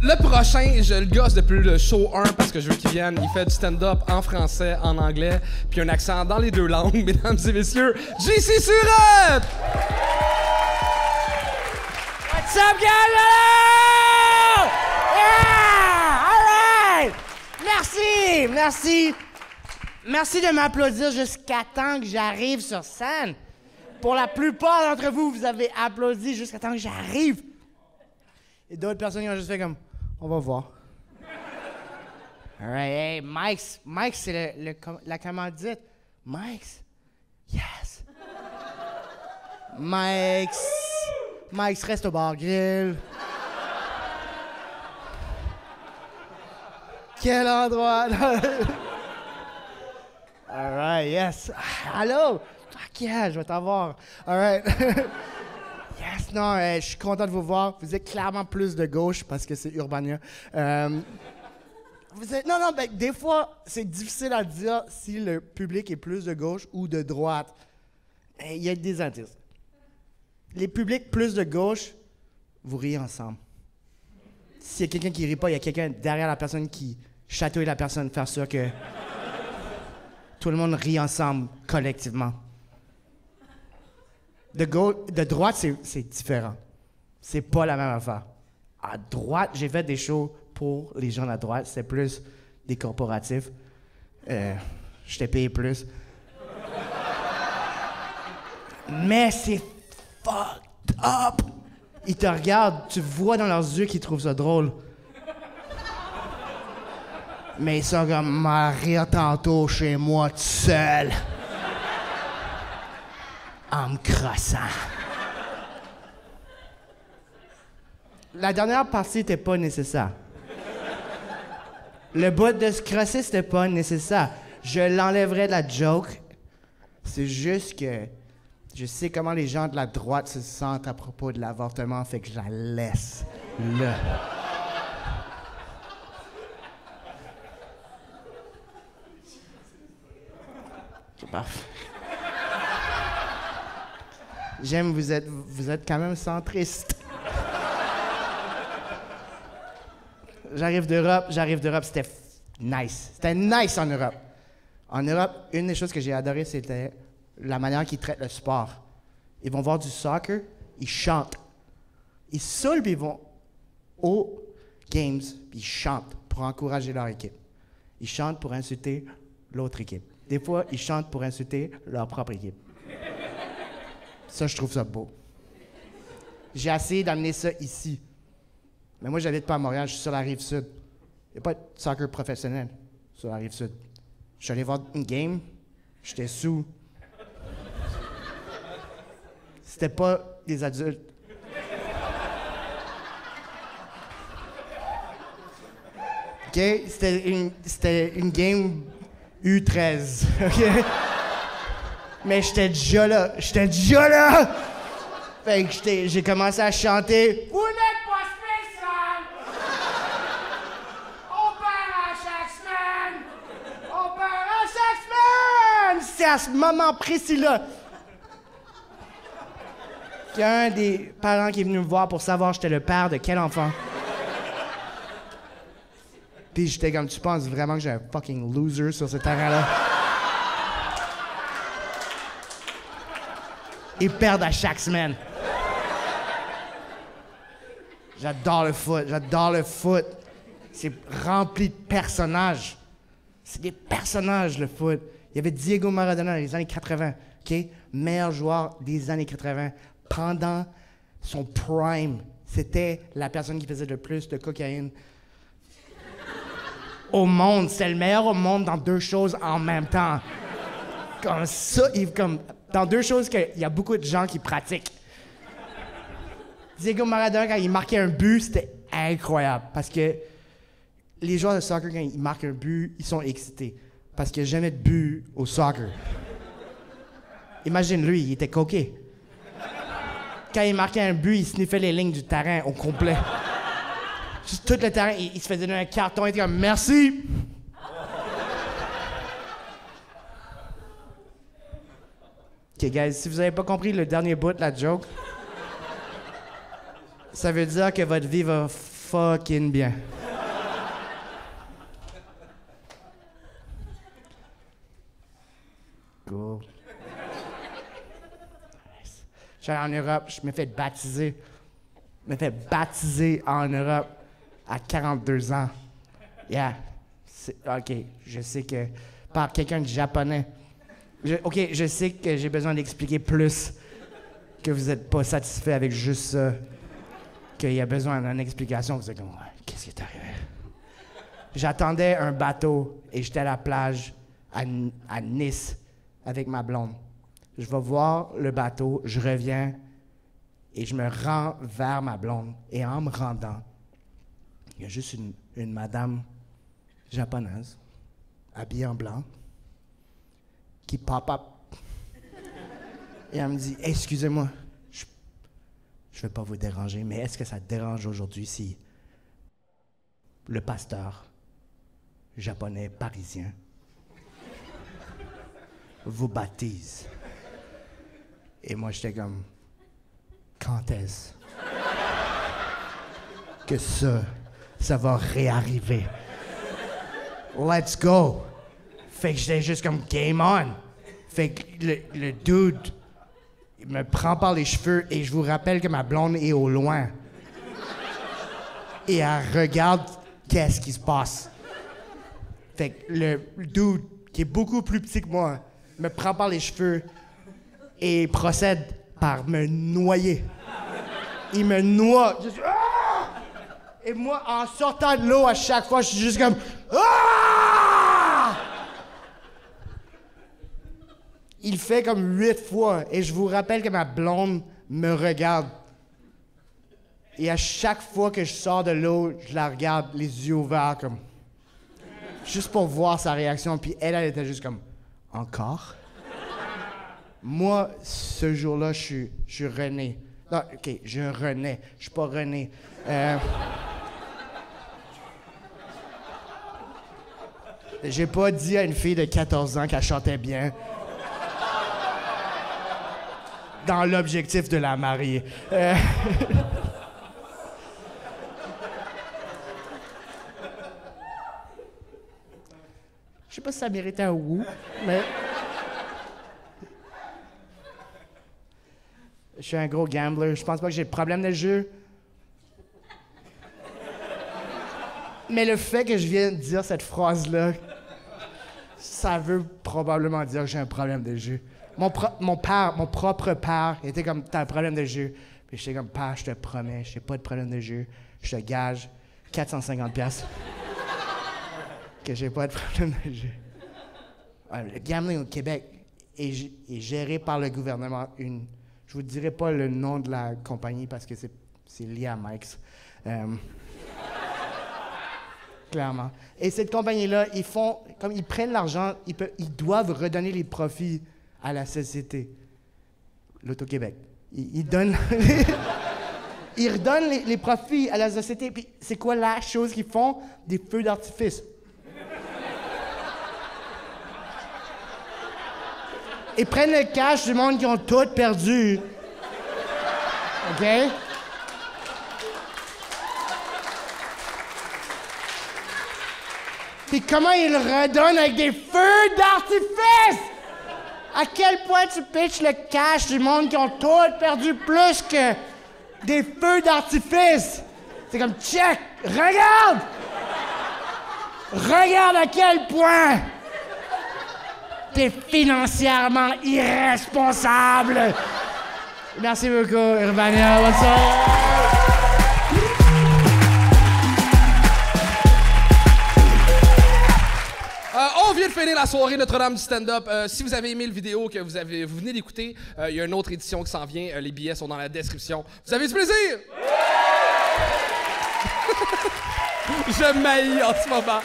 Le prochain, je le gosse depuis le show 1 parce que je veux qu'il vienne. Il fait du stand-up en français, en anglais, puis un accent dans les deux langues, mesdames et messieurs. JC Surette! What's up, guys? Yeah! All right! Merci de m'applaudir jusqu'à temps que j'arrive sur scène. Pour la plupart d'entre vous, vous avez applaudi jusqu'à temps que j'arrive. Et d'autres personnes qui ont juste fait comme, on va voir. All right, hey, Mike's, c'est la commandite. Mike's, yes. Mike's reste au bar grill. Quel endroit! All right, yes. Allô? Fuck yeah, je vais t'avoir. All right. Yes, non, je suis content de vous voir. Vous êtes clairement plus de gauche parce que c'est Urbania. Vous êtes, non, ben, des fois, c'est difficile à dire si le public est plus de gauche ou de droite. Il y a des indices. Les publics plus de gauche, vous riez ensemble. S'il y a quelqu'un qui rit pas, il y a quelqu'un derrière la personne qui chatouille la personne, faire sûr que tout le monde rit ensemble, collectivement. De droite, c'est différent. C'est pas la même affaire. À droite, j'ai fait des shows pour les gens à droite. C'est plus des corporatifs. Je t'ai payé plus. Mais c'est fucked up. Ils te regardent, tu vois dans leurs yeux qu'ils trouvent ça drôle. Mais ils sont comme, m'a rire tantôt chez moi tout seul. En me crossant. La dernière partie n'était pas nécessaire. Le bout de se crosser, c'était pas nécessaire. Je l'enlèverais de la joke. C'est juste que je sais comment les gens de la droite se sentent à propos de l'avortement, fait que je la laisse là. C'est parfait. J'aime, vous êtes quand même centriste. J'arrive d'Europe, c'était nice. C'était nice en Europe. En Europe, une des choses que j'ai adoré, c'était la manière qu'ils traitent le sport. Ils vont voir du soccer, ils chantent. Ils saoulent, puis ils vont aux games, puis ils chantent pour encourager leur équipe. Ils chantent pour insulter l'autre équipe. Des fois, ils chantent pour insulter leur propre équipe. Ça, je trouve ça beau. J'ai essayé d'amener ça ici. Mais moi, j'habite pas à Montréal, je suis sur la Rive-Sud. Il n'y a pas de soccer professionnel sur la Rive-Sud. Je suis allé voir une game, j'étais sous. C'était pas des adultes. OK? C'était une game U13. OK? Mais j'étais déjà là. Fait que j'ai commencé à chanter. Vous n'êtes pas spécial! On perd à chaque semaine! C'est à ce moment précis-là qu'il y a un des parents qui est venu me voir pour savoir j'étais le père de quel enfant. Puis j'étais comme, tu penses vraiment que j'ai un fucking loser sur ce terrain-là? Ils perdent à chaque semaine. J'adore le foot. C'est rempli de personnages. C'est des personnages, le foot. Il y avait Diego Maradona dans les années 80, OK? Meilleur joueur des années 80. Pendant son prime, c'était la personne qui faisait le plus de cocaïne au monde. C'est le meilleur au monde dans deux choses en même temps. Comme ça, dans deux choses qu'il y a beaucoup de gens qui pratiquent. Diego Maradona, quand il marquait un but, c'était incroyable. Parce que les joueurs de soccer, quand ils marquent un but, ils sont excités. Parce qu'il n'y a jamais de but au soccer. Imagine lui, il était coquet. Quand il marquait un but, il sniffait les lignes du terrain au complet. Juste tout le terrain, il se faisait donner un carton, il était comme « Merci! » OK, guys, si vous n'avez pas compris le dernier bout de la joke, ça veut dire que votre vie va fucking bien. Cool. Nice. Je suis allé en Europe, je me fais baptiser. Je me fais baptiser en Europe à 42 ans. Yeah. OK, je sais que... Par quelqu'un de japonais. OK, je sais que j'ai besoin d'expliquer plus, que vous n'êtes pas satisfait avec juste ça, qu'il y a besoin d'une explication. Vous êtes comme, qu'est-ce qui est arrivé? J'attendais un bateau et j'étais à la plage à Nice avec ma blonde. Je vais voir le bateau, je reviens et je me rends vers ma blonde. Et en me rendant, il y a juste une madame japonaise, habillée en blanc, qui pop-up. Et elle me dit, excusez-moi, je ne veux pas vous déranger, mais est-ce que ça te dérange aujourd'hui si le pasteur japonais parisien vous baptise? Et moi, j'étais comme, quand est-ce que ça va réarriver? Let's go! Fait que j'étais juste comme game on. Fait que le dude, il me prend par les cheveux et je vous rappelle que ma blonde est au loin. Et elle regarde qu'est-ce qui se passe. Fait que le dude, qui est beaucoup plus petit que moi, me prend par les cheveux et procède par me noyer. Il me noie. Je suis, ah! Et moi, en sortant de l'eau, à chaque fois, je suis juste comme... Ah! Il fait comme 8 fois. Et je vous rappelle que ma blonde me regarde. Et à chaque fois que je sors de l'eau, je la regarde, les yeux ouverts, comme... Juste pour voir sa réaction. Puis elle était juste comme... Encore? Moi, ce jour-là, je suis rené. Non, OK, je renais. Je suis pas rené. J'ai pas dit à une fille de 14 ans qu'elle chantait bien. Dans l'objectif de la marier. Je sais pas si ça méritait un wou, mais... Je suis un gros gambler. Je pense pas que j'ai de problème de jeu. Mais le fait que je vienne de dire cette phrase-là, ça veut probablement dire que j'ai un problème de jeu. Mon propre père, était comme, t'as un problème de jeu. Puis j'étais comme, père, je te promets, j'ai pas de problème de jeu. Je te gage 450$ que j'ai pas de problème de jeu. Ouais, le gambling au Québec est géré par le gouvernement. Je vous dirai pas le nom de la compagnie parce que c'est lié à Mike's. Clairement. Et cette compagnie-là, comme ils prennent l'argent, ils doivent redonner les profits à la société. L'Auto-Québec. Ils donnent... ils redonnent les profits à la société. Puis c'est quoi la chose qu'ils font? Des feux d'artifice. Ils prennent le cash du monde qui ont tout perdu. OK? Puis comment ils le redonnent avec des feux d'artifice? À quel point tu pitches le cash du monde qui ont tout perdu plus que des feux d'artifice? C'est comme, check, regarde! Regarde à quel point t'es financièrement irresponsable. Merci beaucoup, Urbania. What's up? On vient de finir la soirée Notre-Dame du stand-up. Si vous avez aimé le vidéo que vous venez d'écouter, il y a une autre édition qui s'en vient. Les billets sont dans la description. Vous avez du plaisir? Je m'haïs en ce moment.